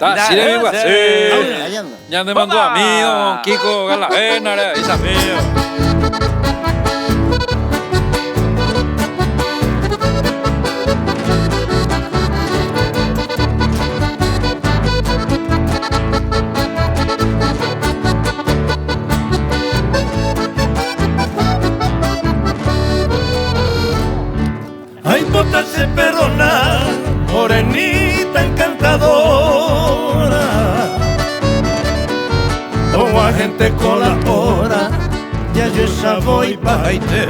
Tá, sirve igual. Ahí anda. Ya me mandó a mí, don Kiko Galavena, esa mío. Ay, botarse perrona, morenita encantadora. Como a gente colabora, ya yo esa voy baite.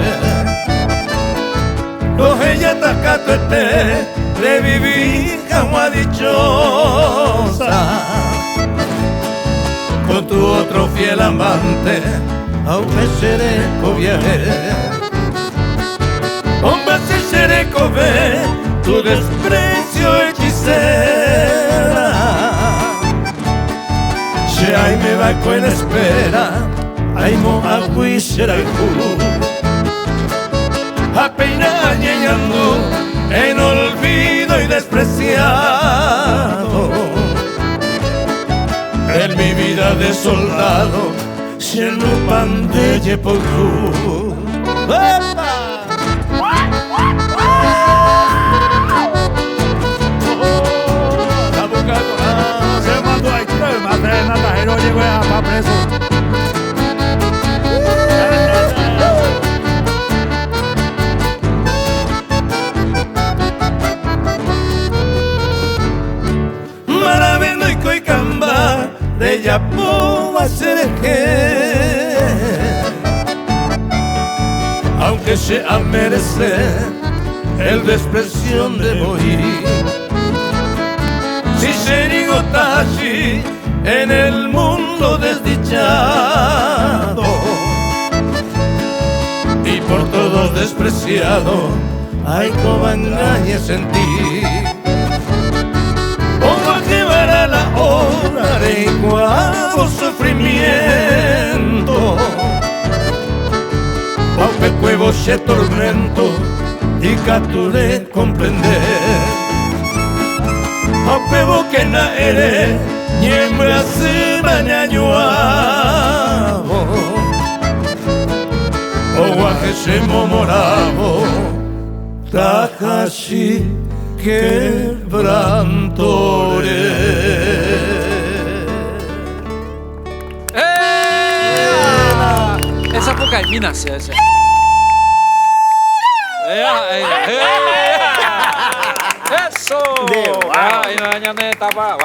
Ella tacatete, reviví como dichosa. Con tu otro fiel amante, aunque seré viaje. Hombre, si seré ve tu desprecio hechicera. Si ay me va con espera, ay mo agui será el culo. Apenas llegando en olvido y despreciado. En mi vida de soldado, siendo pan de Yepocú. No llegó a preso. Maravendo y coicamba de Yapo a ser que, aunque sea merecer el desprecio de morir. Si se digo tashi en el mundo desdichado y por todos despreciado, hay cobangañes en ti. Pongo a llevar a la hora de igual sufrimiento, aunque cuevo se tormento y capture comprender. Aunque boque na ere niembra se bañañuavo o guaje se momoravo tajashi quebrantore. Esa fue Caiminas, esa. Eso. Ay, mañana estaba.